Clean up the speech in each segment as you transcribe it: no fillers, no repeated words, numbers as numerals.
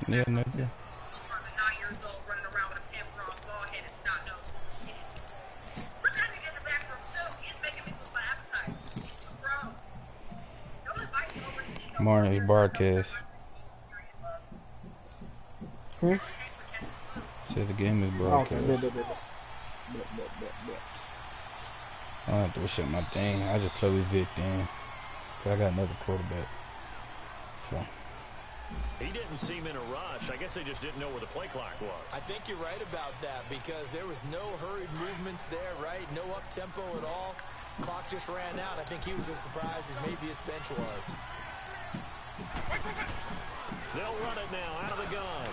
Yeah, nigga. Martin's broadcast. Said the game is broadcast. Okay, I don't have to shut my thing. I just play with Vic then. Cause I got another quarterback. So. He didn't seem in a rush. I guess they just didn't know where the play clock was. I think you're right about that because there was no hurried movements there, right? No up-tempo at all. Clock just ran out. I think he was as surprised as maybe his bench was. They'll run it now out of the gun.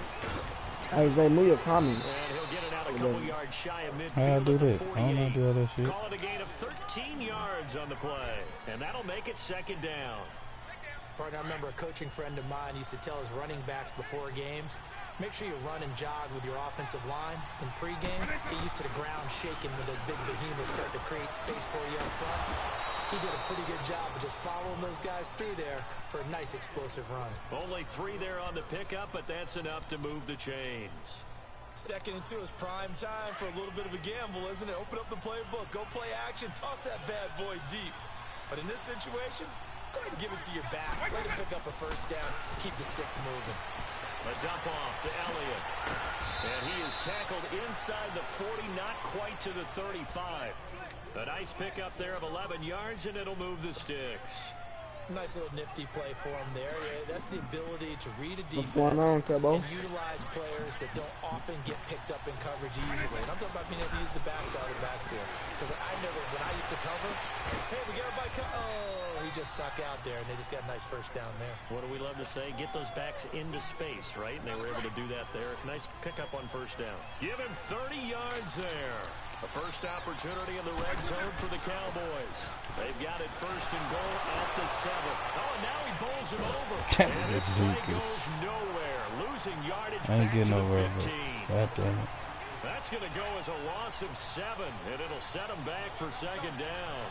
Hey, Zay, move your comment. And he'll get it out a couple yards shy of midfield. How I do that? I don't know how to do all that shit. Call it a gain of 13 yards on the play. And that'll make it second down. Partner, I remember a coaching friend of mine used to tell his running backs before games, make sure you run and jog with your offensive line in pregame. Get used to the ground shaking when those big behemoths start to create space for you up front. He did a pretty good job of just following those guys through there for a nice explosive run. Only 3 there on the pickup, but that's enough to move the chains. 2nd and 2 is prime time for a little bit of a gamble, isn't it? Open up the playbook, go play action, toss that bad boy deep. But in this situation, go ahead and give it to your back. Let him pick up a first down. Keep the sticks moving. A dump off to Elliott. And he is tackled inside the 40, not quite to the 35. A nice pickup there of 11 yards, and it'll move the sticks. Nice little nifty play for him there. Yeah, that's the ability to read a defense and utilize players that don't often get picked up in coverage easily. And I'm talking about being able to use the backs out of the backfield. Because I know that when I used to cover, hey, we got everybody he just stuck out there, and they just got a nice first down there. What do we love to say? Get those backs into space, right? And they were able to do that there. Nice pickup on first down. Give him 30 yards there. A first opportunity in the red zone for the Cowboys. They've got it first and goal at the 7. Oh, and now he bowls him over. And this play goes nowhere. Losing yardage back to the 15. That's going to go as a loss of 7, and it'll set them back for second down.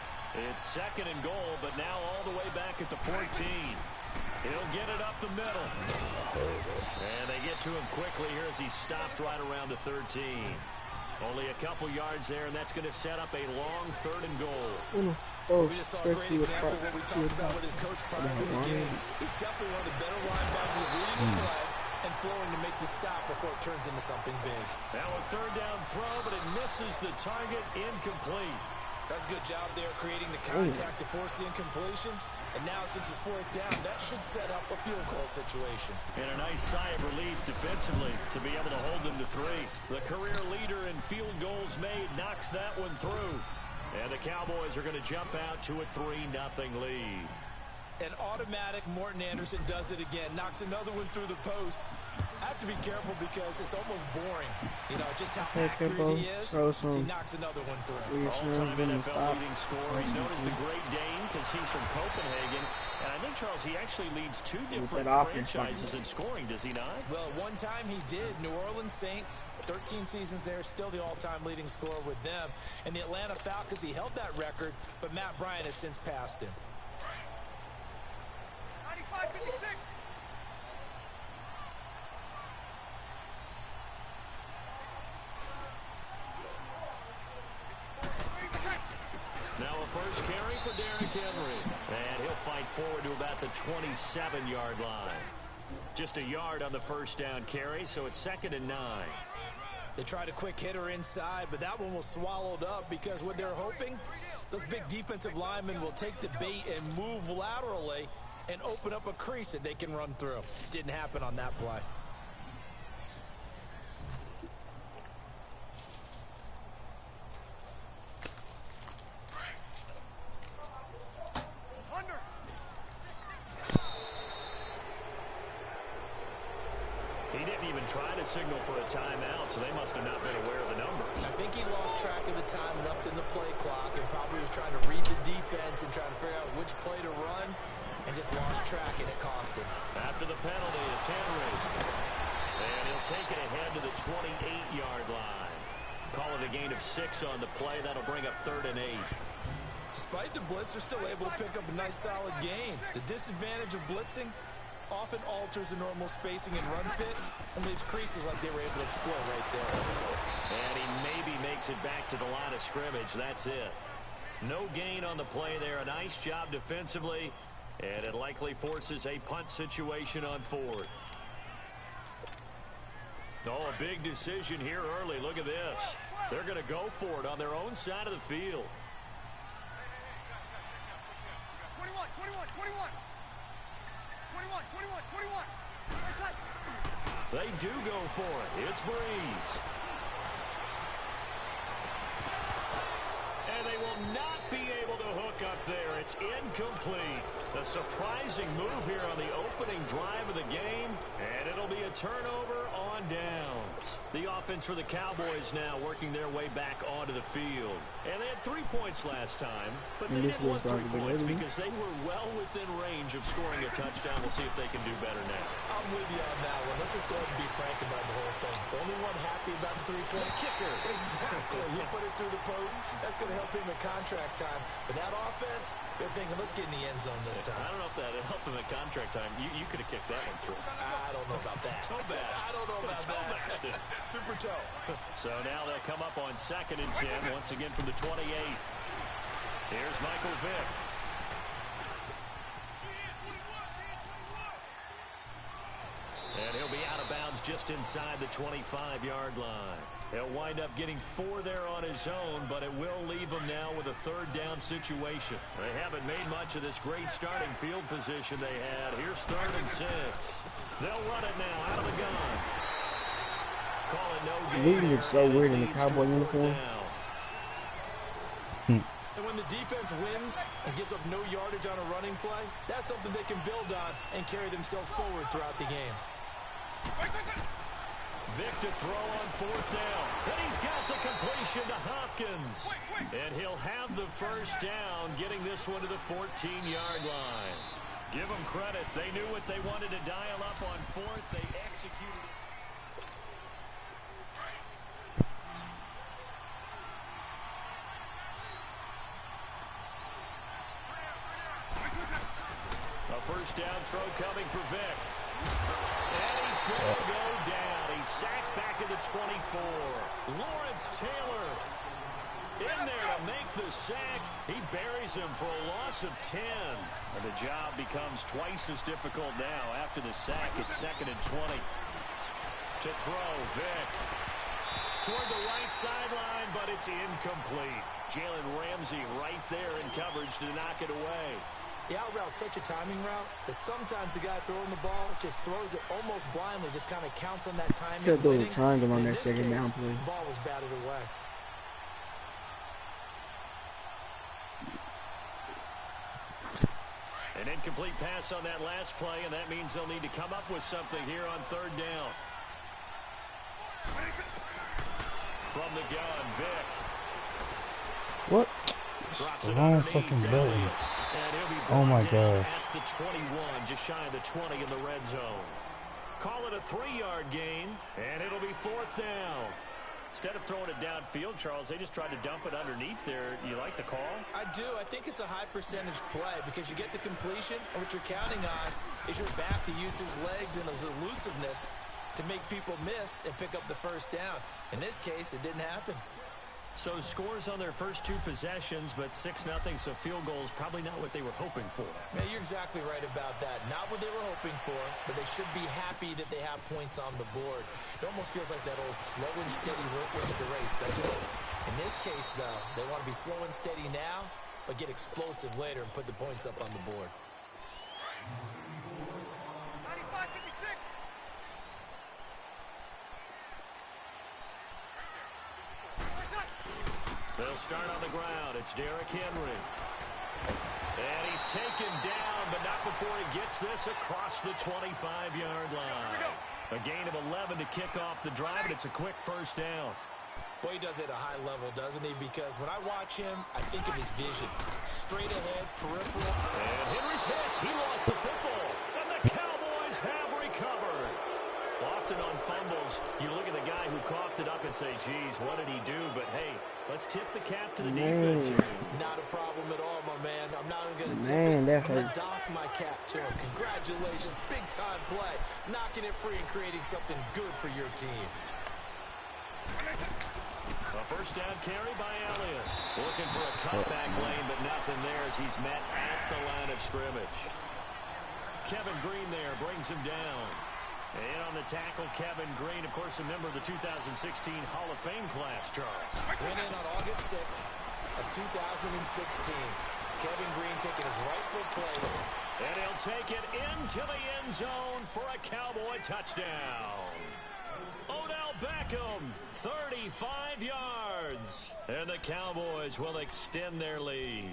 It's 2nd and goal, but now all the way back at the 14. He'll get it up the middle. And they get to him quickly here as he stopped right around the 13. Only a couple yards there, and that's going to set up a long 3rd and goal. We just saw a great example of what we talked about with his coach prior to the game. He's definitely one of the better linebackers at reading the play and throwing to make the stop before it turns into something big. Now a 3rd down throw, but it misses the target, incomplete. That's a good job there creating the contact to force the incompletion. And now since it's 4th down, that should set up a field goal situation. And a nice sigh of relief defensively to be able to hold them to 3. The career leader in field goals made knocks that one through. And the Cowboys are going to jump out to a 3-0 lead. An automatic Morton Anderson does it again. Knocks another one through the post. I have to be careful because it's almost boring. You know, just how accurate he is. He knocks another one through. All-time NFL leading scorer. He's known as the Great Dane because he's from Copenhagen. And I think, Charles, he actually leads 2 different franchises in scoring, does he not? Well, one time he did. New Orleans Saints, 13 seasons there, still the all-time leading scorer with them. And the Atlanta Falcons, he held that record, but Matt Bryant has since passed him. 95-56. Now a first carry for Derrick Henry. And he'll fight forward to about the 27-yard line. Just a yard on the first down carry, so it's 2nd and 9. They tried a quick hitter inside, but that one was swallowed up because what they're hoping, those big defensive linemen will take the bait and move laterally and open up a crease that they can run through. Didn't happen on that play. He didn't even try to signal for a timeout, so they must have not been aware of the numbers. I think he lost track of the time left in the play clock and probably was trying to read the defense and trying to figure out which play to run and just lost track, and it cost him. After the penalty, it's Henry. And he'll take it ahead to the 28-yard line. Call it a gain of 6 on the play. That'll bring up 3rd and 8. Despite the blitz, they're still able to pick up a nice solid gain. The disadvantage of blitzing, often alters the normal spacing and run fits and leaves creases like they were able to explore right there. And he maybe makes it back to the line of scrimmage. That's it. No gain on the play there. A nice job defensively, and it likely forces a punt situation on fourth. Oh, a big decision here early. Look at this. They're going to go for it on their own side of the field. 21, 21, 21. 21, 21, 21. They do go for it. It's Breeze. And they will not be able to hook up there. It's incomplete. A surprising move here on the opening drive of the game, and it'll be a turnover on downs. The offense for the Cowboys now working their way back onto the field. And they had 3 points last time, but they didn't want 3 points because they were well within range of scoring a touchdown. We'll see if they can do better now. I'm with you on that one. Let's just go ahead and be frank about the whole thing. The only one happy about the 3-point kicker. Exactly. You put it through the post. That's going to help him in contract time. But that offense, they're thinking, let's get in the end zone this time. I don't know if that helped him at contract time. You could have kicked that one through. I don't know about that. Toe bash. I don't know about toe that. Bashed it. Super toe. So now they'll come up on 2nd and 10, once again from the 28. Here's Michael Vick. And he'll be out of bounds just inside the 25-yard line. He'll wind up getting 4 there on his own, but it will leave him now with a 3rd down situation. They haven't made much of this great starting field position they had. Here's 3rd and 6. They'll run it now out of the gun. Call it no gain. Lee looks so weird in the Cowboy uniform. And when the defense wins and gives up no yardage on a running play, that's something they can build on and carry themselves forward throughout the game. Vick to throw on 4th down. And he's got the completion to Hopkins. And he'll have the 1st down, getting this one to the 14-yard line. Give them credit. They knew what they wanted to dial up on 4th. They executed it. A 1st down throw coming for Vick. And he's going to go down. He's sacked back at the 24. Lawrence Taylor in there to make the sack. He buries him for a loss of 10. And the job becomes twice as difficult now after the sack. It's 2nd and 20. To throw, Vick. Toward the right sideline, but it's incomplete. Jalen Ramsey right there in coverage to knock it away. The out route's such a timing route that sometimes the guy throwing the ball just throws it almost blindly, just kind of counts on that timing. Should have thrown a triangle on that 2nd down play. The ball was batted away. An incomplete pass on that last play, and that means they'll need to come up with something here on 3rd down. From the gun, Vick. What? Drops The it wrong underneath fucking to button. Elliott. And he'll be Oh my brought down gosh. at the 21, just shy of the 20 in the red zone. Call it a 3-yard gain, and it'll be 4th down. Instead of throwing it downfield, Charles, they just tried to dump it underneath there. You like the call? I do. I think it's a high percentage play because you get the completion, and what you're counting on is your back to use his legs and his elusiveness to make people miss and pick up the 1st down. In this case, it didn't happen. So scores on their first 2 possessions, but 6-0, so field goals probably not what they were hoping for. Yeah, you're exactly right about that. Not what they were hoping for, but they should be happy that they have points on the board. It almost feels like that old slow and steady wins the race, doesn't it? In this case, though, they want to be slow and steady now, but get explosive later and put the points up on the board. 95-56. They'll start on the ground. It's Derrick Henry. And he's taken down, but not before he gets this across the 25-yard line. A gain of 11 to kick off the drive, and it's a quick 1st down. Boy, he does it at a high level, doesn't he? Because when I watch him, I think of his vision. Straight ahead, peripheral. And Henry's hit. He lost the football. And the Cowboys have recovered. Often on fumbles, you look at the guy who coughed it up and say, geez, what did he do? But, hey, let's tip the cap to the defense. Not a problem at all, my man. I'm not even going to tip Man, it. that I'm going hurt. to doff my cap to him. Congratulations. Big-time play. Knocking it free and creating something good for your team. A first down carry by Elliott. Looking for a cutback lane, but nothing there as he's met at the line of scrimmage. Kevin Green there brings him down. And on the tackle, Kevin Green, of course, a member of the 2016 Hall of Fame class, Charles. Went in on August 6th of 2016. Kevin Green taking his rightful place. And he'll take it into the end zone for a Cowboy touchdown. Odell Beckham, 35 yards. And the Cowboys will extend their lead.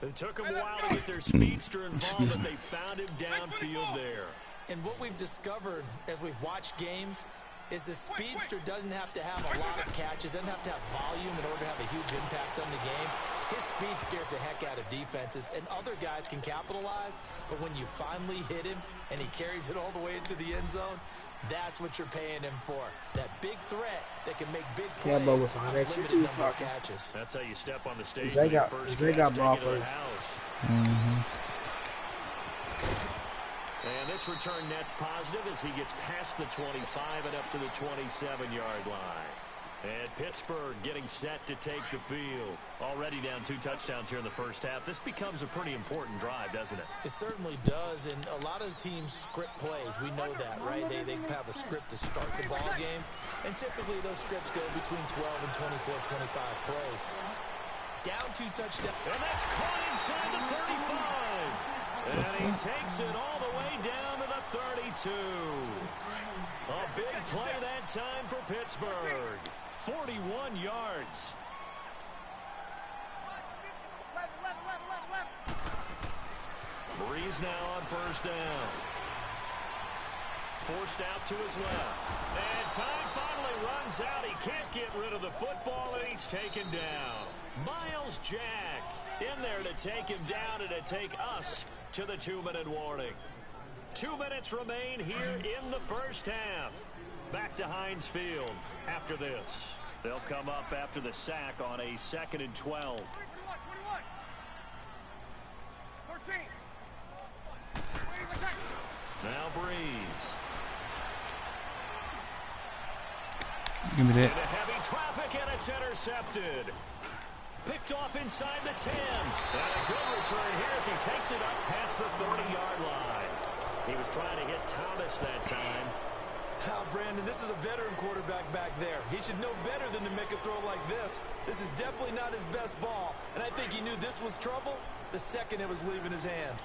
It took them a while to get their speedster involved, but they found him downfield there. And what we've discovered as we've watched games is the speedster doesn't have to have a lot of catches, doesn't have to have volume in order to have a huge impact on the game. His speed scares the heck out of defenses, and other guys can capitalize, but when you finally hit him and he carries it all the way into the end zone, that's what you're paying him for. That big threat that can make big plays. Yeah, but was on that shit too talking. Catches. That's how you step on the stage. They got ball first. Mm-hmm. And this return net's positive as he gets past the 25 and up to the 27-yard line. And Pittsburgh getting set to take the field. Already down 2 touchdowns here in the first half. This becomes a pretty important drive, doesn't it? It certainly does, and a lot of teams script plays. We know that, right? They have a script to start the ball game, and typically those scripts go between 12 and 24, 25 plays. Down 2 touchdowns. And that's caught inside the 35. And he takes it all the way down to the 32. A big play that time for Pittsburgh. 41 yards. Breeze now on first down. Forced out to his left. And time finally runs out. He can't get rid of the football, and he's taken down. Miles Jack in there to take him down and to take us to the 2-minute warning. 2 minutes remain here in the first half. Back to Heinz Field after this. They'll come up after the sack on a 2nd and 12. 21, 13. Now Breeze. Give me that. Into heavy traffic, and it's intercepted. Picked off inside the 10. And a good return here as he takes it up past the 30-yard line. He was trying to hit Thomas that time. Now, Brandon, this is a veteran quarterback back there. He should know better than to make a throw like this. This is definitely not his best ball, and I think he knew this was trouble the second it was leaving his hand.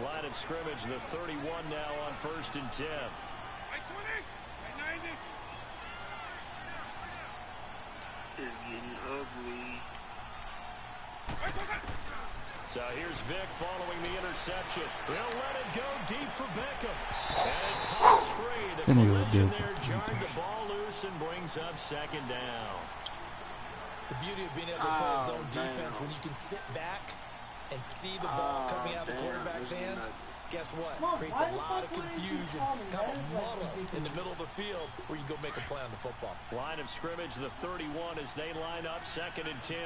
Line of scrimmage, the 31 now on 1st and 10. It's getting ugly. So here's Vic following the interception. They'll let it go deep for Beckham. And it pops free. The collision there jarred the ball loose and brings up 2nd down. The beauty of being able to play zone defense when you can sit back and see the ball coming out of the quarterback's hands. Guess what? Creates a lot of confusion, kind of a muddle in the middle of the field where you go make a play on the football. Line of scrimmage, the 31 as they line up 2nd and 10.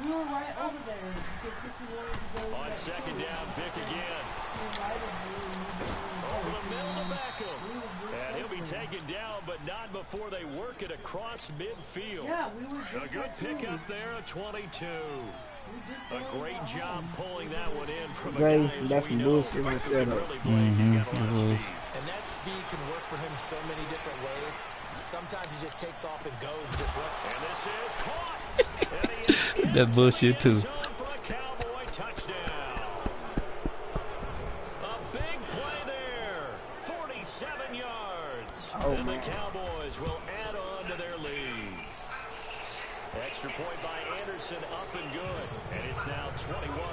We were right over there. On 2nd down, Vic again. Over the middle to Beckham. And he'll be taken down, but not before they work it across midfield. Yeah, we were A good pickup there, a 22. A great job pulling that one in from Zay, a guy who's that's some bullshit right there, though. He's got a lot of speed. And that speed can work for him so many different ways. Sometimes he just takes off and goes and just runs. And this is caught. And he is That bullshit too. for a Cowboy touchdown. A big play there. 47 yards. Oh, and man. the Cowboys will add on to their lead. Extra point by Anderson, up and good. And it's now 21-0.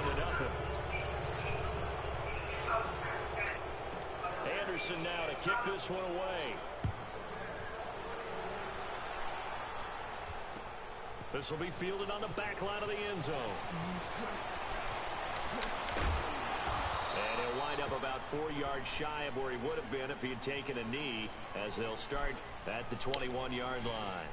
Anderson now to kick this one away. This will be fielded on the back line of the end zone. And he'll wind up about 4 yards shy of where he would have been if he had taken a knee, as they'll start at the 21-yard line.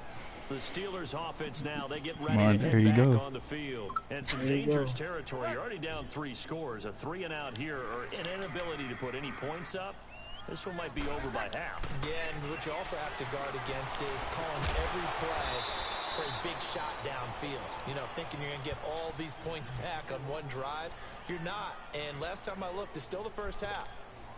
The Steelers offense now, they get ready to head back on the field. And some dangerous territory. You're already down 3 scores. A 3-and-out here, or an inability to put any points up. This one might be over by half. Yeah, and what you also have to guard against is calling every play for a big shot downfield. You know, thinking you're going to get all these points back on one drive. You're not. And last time I looked, it's still the first half.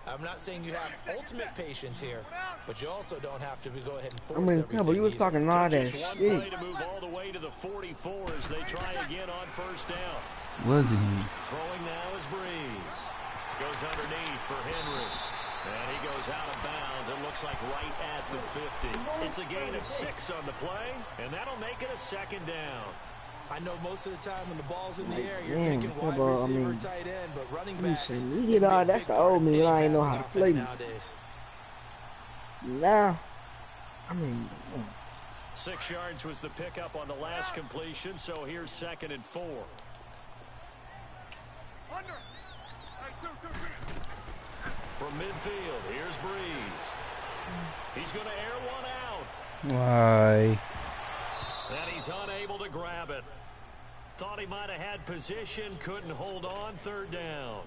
I'm not saying you have ultimate patience here, but you also don't have to go ahead and force everything. You was talking all that Just one play shit. to move all the way to the 44 as they try again on first down. Was he? Throwing now is Breeze. Goes underneath for Henry. And he goes out of bounds. It looks like right at the 50. It's a gain of 6 on the play, and that'll make it a second down. I know most of the time when the ball's in the air, you're thinking wide receiver, tight end, but running backs. That's the old me when I ain't know how to play. Nah. 6 yards was the pickup on the last completion, so here's 2nd and 4. From midfield, here's Breeze. He's going to air one out. Why? And he's unable to grab it. Thought he might have had position, couldn't hold on, 3rd down.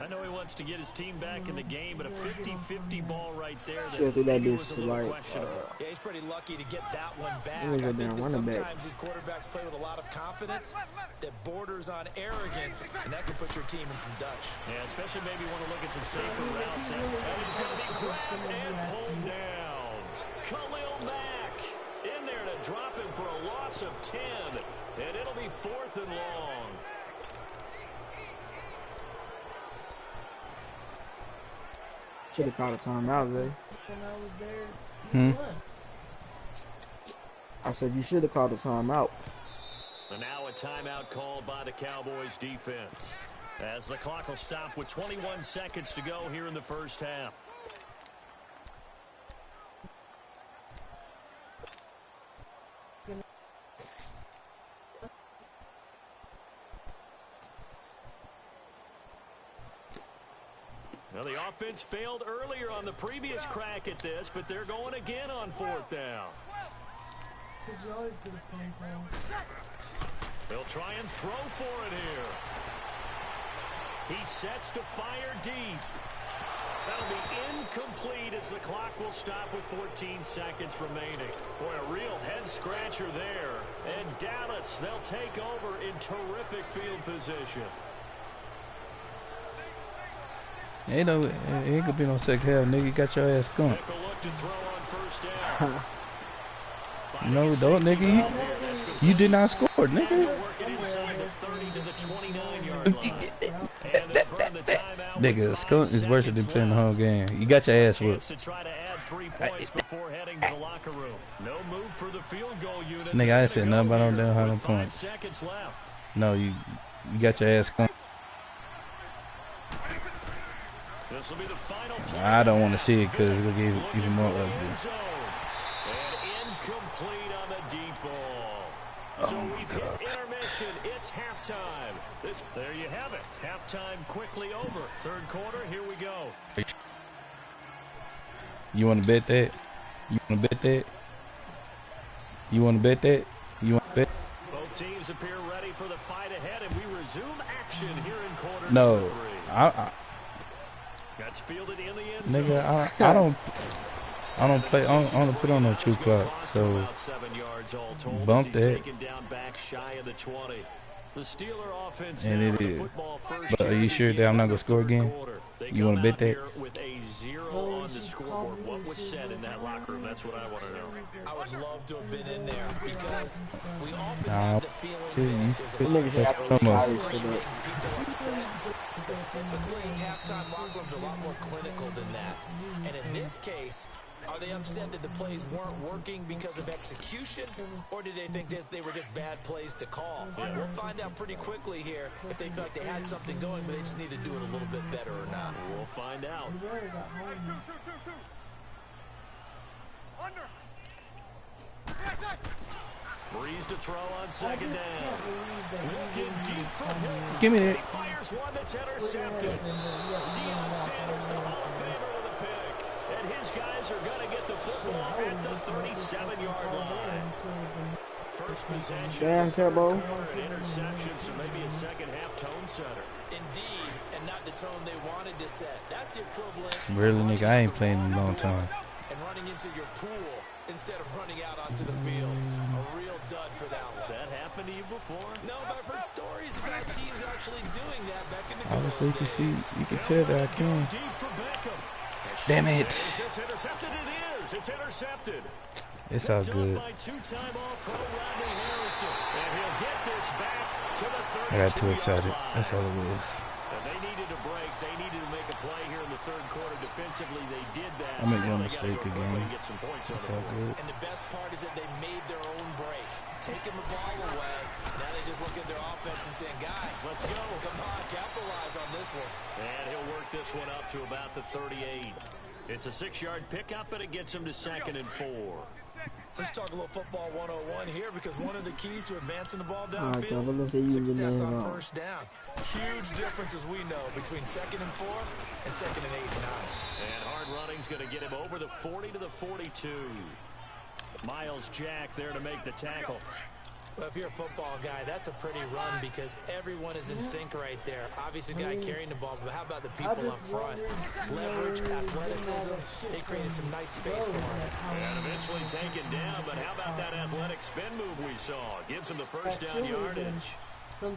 I know he wants to get his team back in the game, but a 50-50 ball right there that was a little questionable. Yeah, he's pretty lucky to get that one back. I think that sometimes these quarterbacks play with a lot of confidence that borders on arrogance, and that can put your team in some Dutch. Yeah, especially maybe want to look at some safer routes. And he's going to be grabbed and pulled down. Khalil Mack in there to drop him for a loss of 10, and it'll be 4th and long. Should have called a timeout, Zay. I said you should have called a timeout. And now a timeout called by the Cowboys defense, as the clock will stop with 21 seconds to go here in the first half. Now, the offense failed earlier on the previous crack at this, but they're going again on 4th down. They'll try and throw for it here. He sets to fire deep. That'll be incomplete as the clock will stop with 14 seconds remaining. Boy, a real head-scratcher there. And Dallas, they'll take over in terrific field position. Ain't gonna be no second half, nigga. You got your ass gone. No, don't, nigga. You did not score, nigga. Nigga, scoring is worse than playing the whole game. You got your ass whooped. Nigga, I ain't said nothing about no damn 100 points. No, you got your ass gone. I don't want to see it because it'll give even more ugly. Incomplete on the deep ball. So we've hit intermission. It's halftime. There you have it. Halftime quickly over. 3rd quarter. Here we go. You want to bet that? You want to bet that? You want to bet that? You want to bet? Both teams appear ready for the fight ahead, and we resume action here in quarter No, 3. That's fielded in the end zone. Nigga, I don't play. I don't put on no true clock. So bump that. And it is. But are you sure that I'm not gonna score again? You want to bet that? With a 0 on the scoreboard. What was said in that locker room? That's what I want to know. I would love to have been in there because we often have the feeling that there's a lot of people upset. But typically, halftime locker rooms are a lot more clinical than that. And in this case, are they upset that the plays weren't working because of execution, or did they think they were just bad plays to call? Yeah. We'll find out pretty quickly here if they felt like they had something going, but they just need to do it a little bit better or not. We'll find out. Breeze to throw on second down. Looking deep for him. Give me that. He fires one that's intercepted. Deion Sanders, the Hall of Famer with a pick. And his guys are going to get the football at the 37-yard line. First possession. Damn, Turbo. Interception, so maybe a second-half tone setter. Indeed, and not the tone they wanted to set. That's the equivalent. Really, nigga, I ain't playing in a long time. And running into your pool instead of running out onto the field. A real dud for that one. Has that happened to you before? No, but I've heard stories about teams actually doing that back in the Obviously, good old days. you can tell that I can. Deep for Beckham. Damn it. Is this intercepted? It is. It's intercepted. It's all good. By two-time All-Pro Rodney Harrison. And he'll get this back to the 32-yard I got too excited. line. That's all it was. And they needed a break. They needed to make a play here in the third quarter defensively. They did that. I made Now one they gotta mistake go again. and get some points on That's the all board. good. And the best part is that they made their own break. Taking the ball away. Now they just look at their offense and saying, guys, Let's go. come on, capitalize on this one. And he'll work this one up to about the 38. It's a 6-yard pickup, and it gets him to 2nd and 4. Let's talk a little football 101 here, because one of the keys to advancing the ball All right, downfield, Kevin, look at you, success man. on first down. Huge difference, as we know, between 2nd and 4 and 2nd and 8 and 9. And hard running's going to get him over the 40 to the 42. Miles Jack there to make the tackle. Well, if you're a football guy, that's a pretty run because everyone is in sync right there. Obviously, guy carrying the ball, but how about the people up front? Leverage, athleticism, they created some nice space for him. And eventually taken down, but how about that athletic spin move we saw? Gives him the first down yardage.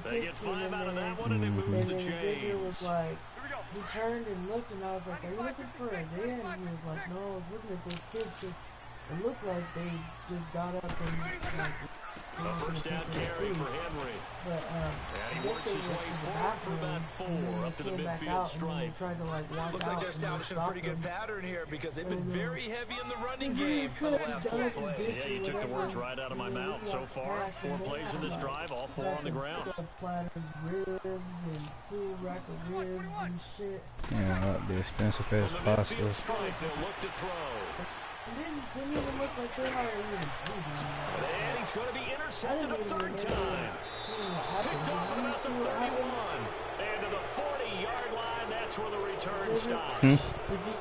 They get 5 out of that one, and it moves the chains. Was like, he turned and looked, and I was like, are you looking for a man? And he was like, no, I was looking at those kids because it looked like they just got up and like, a first down carry for Henry. But, and he works his way forward for about 4 up to the midfield stripe. Looks like they're establishing a pretty good pattern here because they've been very heavy in the running game for the last 4 plays. Yeah, you took the words right out of my mouth. So far, 4 plays in this drive, all 4 on the ground. Platters, ribs, and full rack of ribs and shit. Yeah, the expensive ass pasta. They'll look to throw. Didn't even look like they hired him. And he's going to be intercepted a 3rd time. Picked off at about the 31. And to the 40-yard line, that's where the return stops. Did you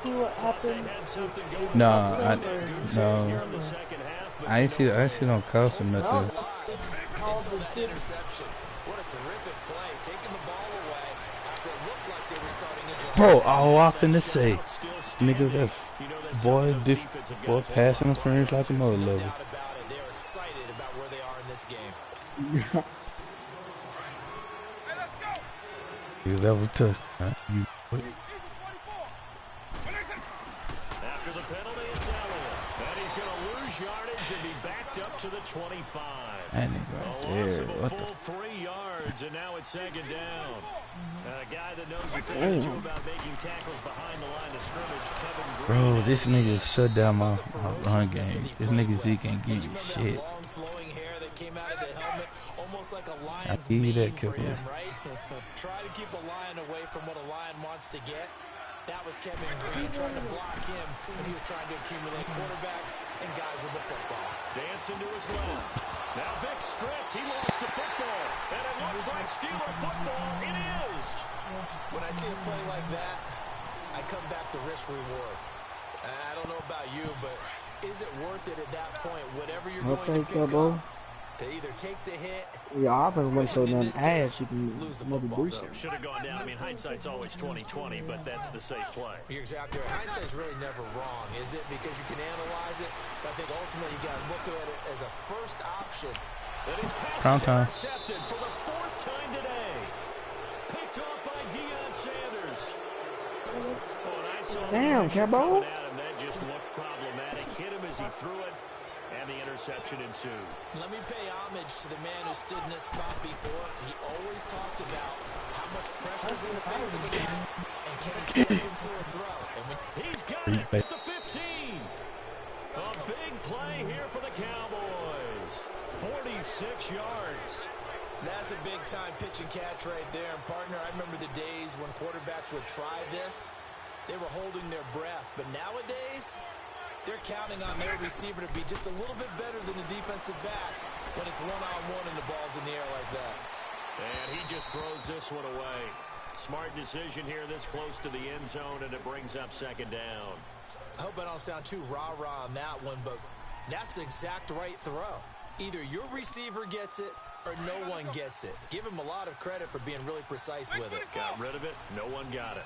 see what happened? They had something going No, on. I ain't see no cost or nothing. Until that interception. What a terrific play. Taking the ball away after it looked like they were starting a drive. Bro, all I finna say, nigga, that's boy pass interference like a mother level. They're excited about where they are in this game. You level touch. Huh? After the penalty, it's Elliott. And he's going to lose yardage and be backed up to the 25. That nigga right A loss there. of a What full 3 yards, and now it's 2nd down. A guy that knows a thing or two Damn. about making tackles behind the line of scrimmage, Kevin Green. Bro, this nigga shut down my run game. This nigga Z can't give you shit. Long flowing hair that came out of the helmet, almost like a I lion's give you mane that, for Kevin. him, right? Try to keep a lion away from what a lion wants to get. That was Kevin Green trying to block him when he was trying to accumulate quarterbacks and guys with the football. Dancing to his left. Now Vic stripped. He lost the football. And it looks like Steeler football. It is. When I see a play like that, I come back to risk reward. I don't know about you, but is it worth it at that point? Whatever you're going to pick up, to either take the hit. Yeah, offense wasn't so damn ass. You can Lose the maybe football, do though. something. Should have gone down. I mean, hindsight's always 20/20, but that's the safe play. You're exactly right. Hindsight's really never wrong, is it? Because you can analyze it, but I think ultimately you got to look at it as a first option. And his pass Prime is time. intercepted for the 4th time today. Picked off by Deion Sanders. Oh, and I saw Damn, the Cabo. coming at him. That just looked problematic. Hit him as he threw it, and the interception ensued. Let me pay homage to the man who stood in this spot before. He always talked about how much pressure is in the face of a guy, and can he slip into a throw? And when He's got it at the 15. A big play here for the Cowboys. 46 yards. that's a big-time pitch and catch right there. And, partner, I remember the days when quarterbacks would try this. They were holding their breath. But nowadays, they're counting on their receiver to be just a little bit better than the defensive back. when it's one-on-one and the ball's in the air like that. And he just throws this one away. Smart decision here this close to the end zone, and it brings up second down. I hope I don't sound too rah-rah on that one, but that's the exact right throw. Either your receiver gets it or no one gets it. Give him a lot of credit for being really precise with it. Got rid of it. No one got it.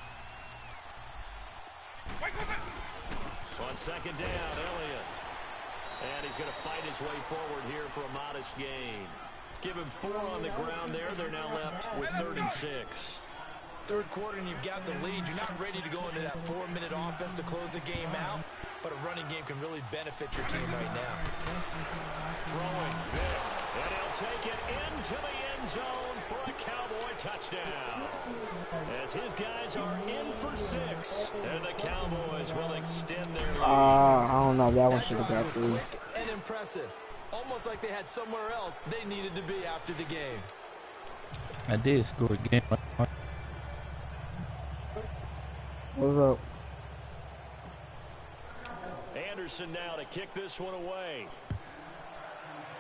On second down, Elliott. And he's going to fight his way forward here for a modest gain. Give him 4 on the ground there. They're now left with 3rd and 6. Third quarter and you've got the lead. You're not ready to go into that 4-minute offense to close the game out, but a running game can really benefit your team right now. Throwing Vic, and he'll take it into the end zone for a Cowboy touchdown. As his guys are in for 6, and the Cowboys will extend their lead. I don't know. That one should have got through. And impressive. Almost like they had somewhere else they needed to be after the game. I did score again. What's up? Anderson now to kick this one away.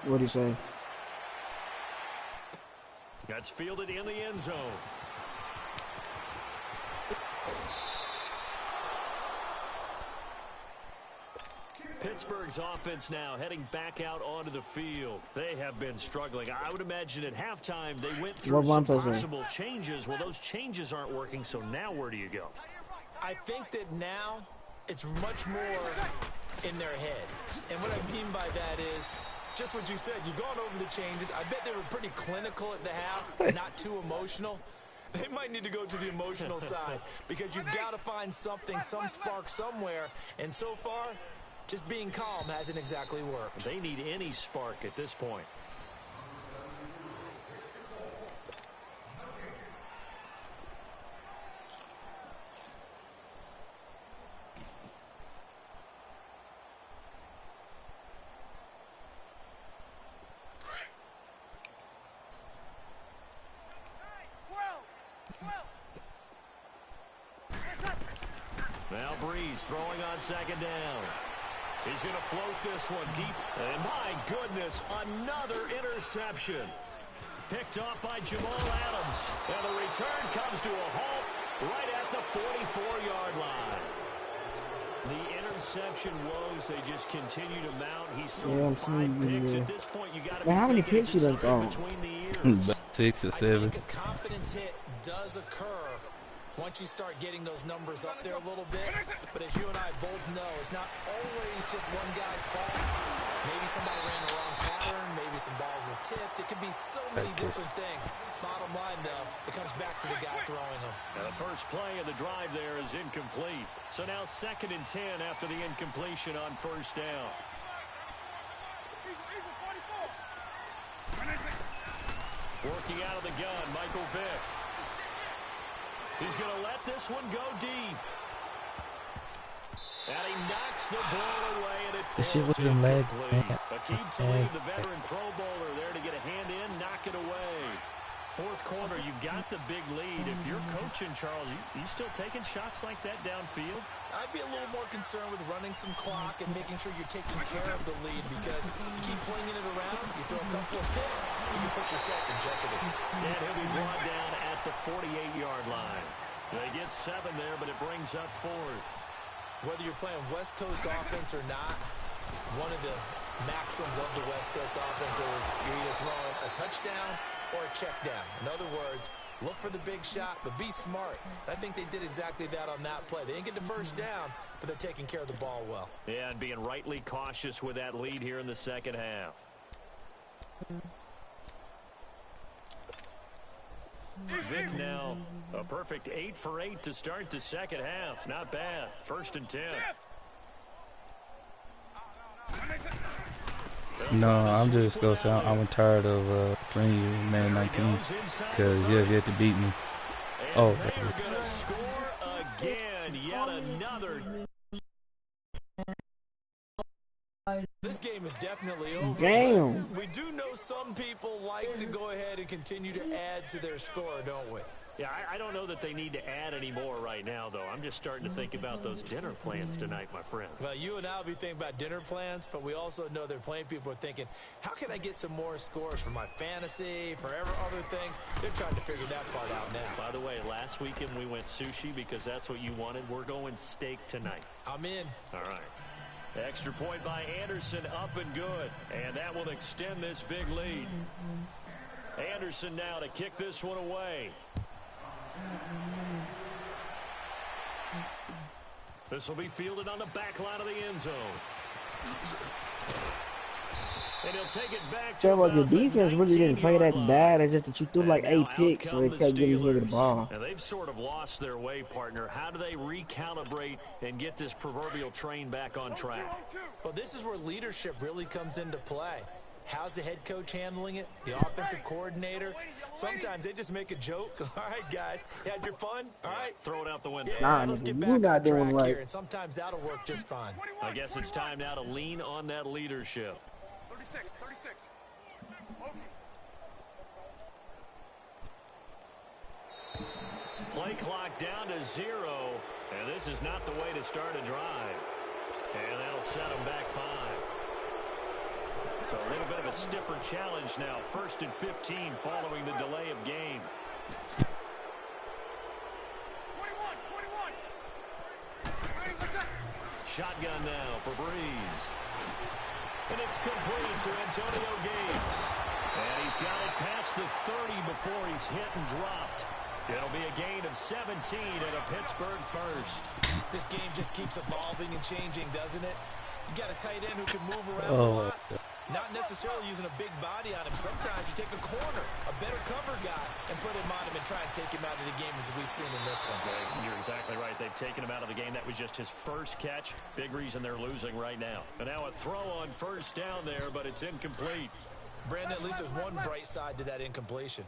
What'd he say? That's fielded in the end zone. Pittsburgh's offense now heading back out onto the field. They have been struggling. I would imagine at halftime they went through some possible changes. Well, those changes aren't working, so now where do you go? I think that now it's much more in their head. And what I mean by that is just what you said. You've gone over the changes. I bet they were pretty clinical at the half, not too emotional. They might need to go to the emotional side because you've got to find something, some spark somewhere. And so far, just being calm hasn't exactly worked. They need any spark at this point. Now Breeze throwing on second down. He's going to float this one deep. And my goodness, another interception. Picked off by Jamal Adams. And the return comes to a halt right at the 44-yard line. The interception woes, they just continue to mount. He's thrown 5 picks. At this point, you got to be how many picks you left on? between the ears. About 6 or 7. I think a confidence hit does occur once you start getting those numbers up there a little bit. But as you and I both know, it's not always just one guy's fault. Maybe somebody ran the wrong pattern. Maybe some balls were tipped. It could be so many different things. Bottom line, though, it comes back to the guy throwing them. Now the first play of the drive there is incomplete. So now 2nd and 10 after the incompletion on first down. Working out of the gun, Michael Vick. He's going to let this one go deep. And he knocks the ball away, and it falls incomplete. Akeem Talib, the veteran Pro Bowler, there to get a hand in, knock it away. 4th quarter, you've got the big lead. If you're coaching, Charles, you still taking shots like that downfield? I'd be a little more concerned with running some clock and making sure you're taking care of the lead, because you keep flinging it around, you throw a couple of picks, you can put yourself in jeopardy. And he'll be brought down at the 48-yard line. They get 7 there, but it brings up 4th. Whether you're playing West Coast offense or not, one of the maxims of the West Coast offense is you're either throwing a touchdown or a check down. In other words, look for the big shot, but be smart. I think they did exactly that on that play. They didn't get the first down, but they're taking care of the ball well. Yeah, and being rightly cautious with that lead here in the second half. Vic now a perfect 8 for 8 to start the second half. Not bad. 1st and 10. No, I'm just going to say I'm tired of playing you Man 19 because you have yet to beat me. Oh, they are going to score again. Yet another. This game is definitely over. Damn. We do know some people like to go ahead and continue to add to their score, don't we? Yeah, I don't know that they need to add any more right now, though. I'm just starting to think about those dinner plans tonight, my friend. Well, you and I will be thinking about dinner plans, but we also know there are plenty of people are thinking, how can I get some more scores for my fantasy, for other things? They're trying to figure that part out now. By the way, last weekend we went sushi because that's what you wanted. We're going steak tonight. I'm in. All right. Extra point by Anderson, up and good. And that will extend this big lead. Anderson now to kick this one away. This will be fielded on the back line of the end zone. And he'll take it back to Well, your about the defense really didn't play that 19-yard bad. line. It's just that you threw And like now 8 out picks, so come it kept getting rid of the Steelers. ball. Now they've sort of lost their way, partner. How do they recalibrate and get this proverbial train back on track? Well, this is where leadership really comes into play. How's the head coach handling it? The offensive coordinator? Sometimes they just make a joke. All right, guys, you had your fun? All right. Throw it out the window. Yeah, Nah, let's get nigga, back you on not doing track right. here, and sometimes that'll work just fine. I guess it's time now to lean on that leadership. 36. Okay. Play clock down to 0, and this is not the way to start a drive. And that'll set them back 5. So a little bit of a stiffer challenge now. 1st and 15 following the delay of game. 21. Ready, what's that? Shotgun now for Breeze. And it's complete to Antonio Gates. And he's got it past the 30 before he's hit and dropped. It'll be a gain of 17 and a Pittsburgh first. This game just keeps evolving and changing, doesn't it? You got a tight end who can move around a lot. Not necessarily using a big body on him. Sometimes you take a corner, a better cover guy, and put him on him and try and take him out of the game as we've seen in this one. You're exactly right. They've taken him out of the game. That was just his first catch. Big reason they're losing right now. And now a throw on first down there, but it's incomplete. Brandon, at least there's one bright side to that incompletion.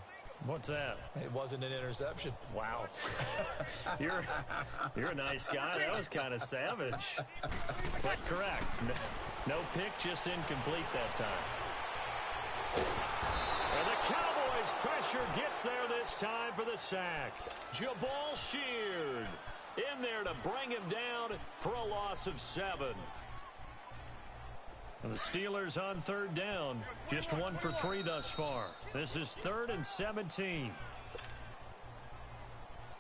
What's that? It wasn't an interception. Wow. You're a nice guy. That was kind of savage. But correct. No pick, just incomplete that time. And the Cowboys' pressure gets there this time for the sack. Jabal Sheard in there to bring him down for a loss of 7. And the Steelers on 3rd down. Just 1 for 3 thus far. This is 3rd and 17.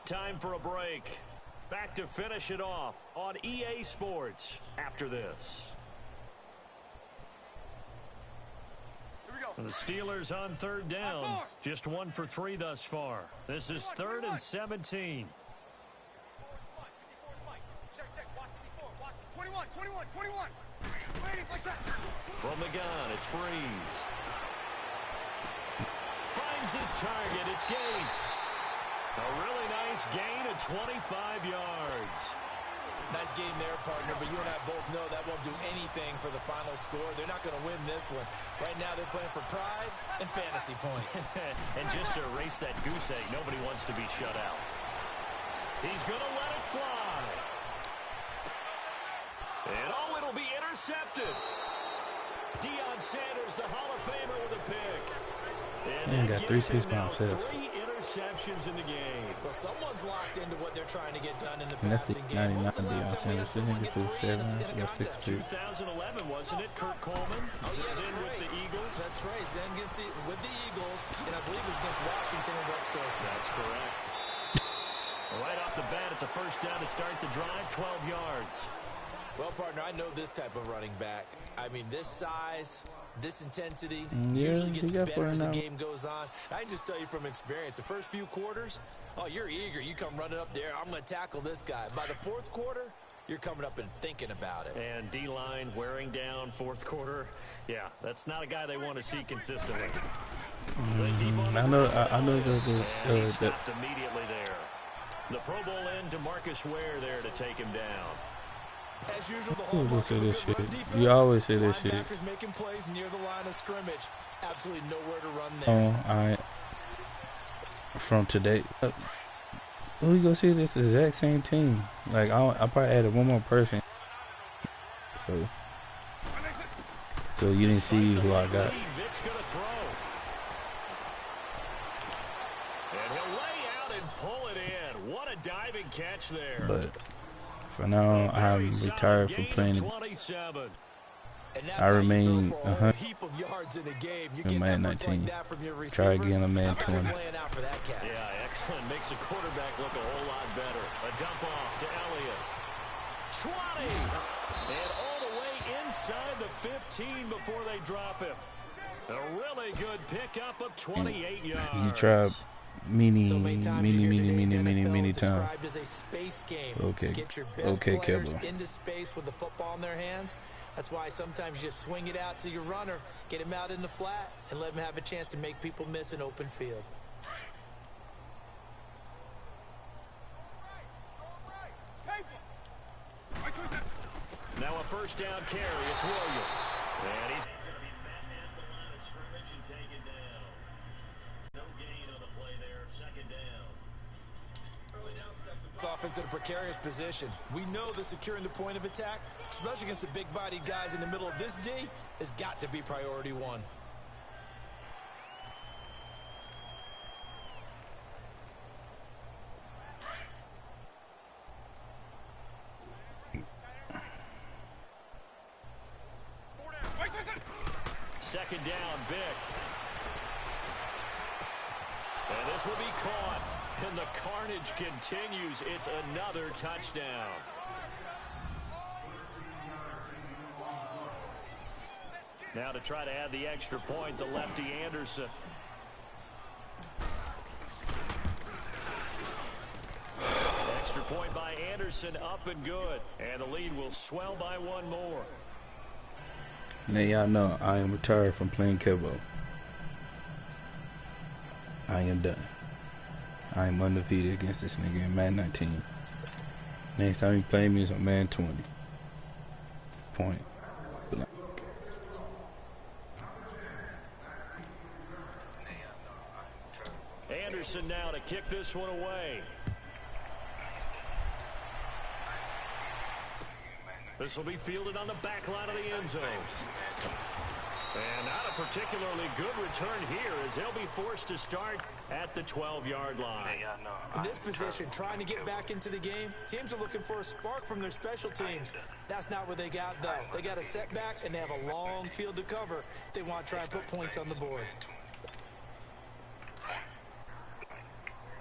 Time for a break. Back to finish it off on EA Sports after this. Here we go. And the Steelers on 3rd down. Just 1 for 3 thus far. This is 3rd and 17. Check. Watch 54. Watch 21. Waiting, like that. From the gun, it's Breeze. Finds his target. It's Gates. A really nice gain of 25 yards. Nice game there, partner, but you and I both know that won't do anything for the final score. They're not going to win this one. Right now, they're playing for pride and fantasy points. And just to erase that goose egg, nobody wants to be shut out. He's going to let it fly. And it'll be intercepted. Deion Sanders, the Hall of Famer, with a pick. And got 3 picks by himself. 3 interceptions in the game. Well, someone's locked into what they're trying to get done in the And that's passing the game. 99 When was the last Deion time we had Sanders. someone He get threw 3 in 7, a he got 6 contest? picks. 2011, wasn't it? Kurt Coleman. Oh, yeah, that's Then with right. the Eagles. That's right. Then with the Eagles, and I believe it's against Washington and Rex Grossman. That's correct. Right off the bat, it's a first down to start the drive, 12 yards. Well, partner, I know this type of running back. I mean, this size, this intensity Yeah, usually he gets got better as the burned out. game goes on. I can just tell you from experience, the first few quarters, oh, you're eager. You come running up there, I'm going to tackle this guy. By the 4th quarter, you're coming up and thinking about it. And D-line wearing down 4th quarter. Yeah, that's not a guy they want to see consistently. I know And he the stopped immediately there. The Pro Bowl end to Marcus Ware there to take him down. As usual, the You always hallmark say of a this good run shit. defense, You always say this shit. linebackers making plays near the line of scrimmage. Absolutely nowhere to run there. alright. From today, who you gonna see this exact same team? Like I probably added one more person. So you didn't see who I got. Vic's gonna throw. And he'll lay out and pull catch there. But for now, I'm retired from playing. 27. I remain 100 heap of yards in a game. You in get Madden efforts 19. like that from your receivers. Try again on Madden I'm 20. laying out for that cat. Yeah, excellent. Makes the quarterback look a whole lot better. A dump off to Elliott. 20. And all the way inside the 15 before they drop him. A really good pickup of 28 yards. You try many times. As a space game. Okay, Get your best okay, players Kevlo. into space with the football in their hands. That's why sometimes you swing it out to your runner, get him out in the flat, and let him have a chance to make people miss an open field. Now a first down carry. It's Williams. And he's This offense in a precarious position. We know that securing the point of attack, especially against the big-bodied guys in the middle of this D, has got to be priority one. second down, Vic. And this will be caught. And the carnage continues. It's another touchdown. Now to try to add the extra point, the lefty Anderson. Extra point by Anderson, up and good. And the lead will swell by one more. Now y'all know I am retired from playing Kevlo. I am done. I am undefeated against this nigga in Madden 19. Next time he play me is on Madden 20. Point blank. Anderson now to kick this one away. This will be fielded on the back line of the end zone. And not a particularly good return here as they'll be forced to start at the 12-yard line. In this position, trying to get back into the game, teams are looking for a spark from their special teams. That's not what they got, though. They got a setback, and they have a long field to cover if they want to try and put points on the board.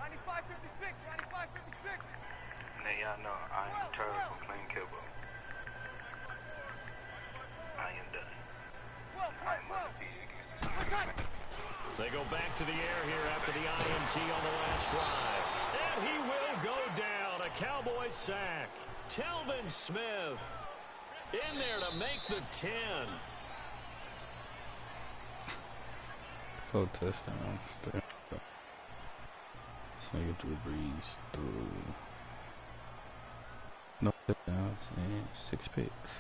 95-56, 95-56. Now y'all know I am retired from playing Kevlo. I am done. 12, I am 12, 12. undefeated against this. They go back to the air here after the INT on the last drive. And he will go down. A Cowboy sack. Telvin Smith in there to make the 10. 4 touchdowns. This nigga Drew Brees threw no touchdowns and 6 picks.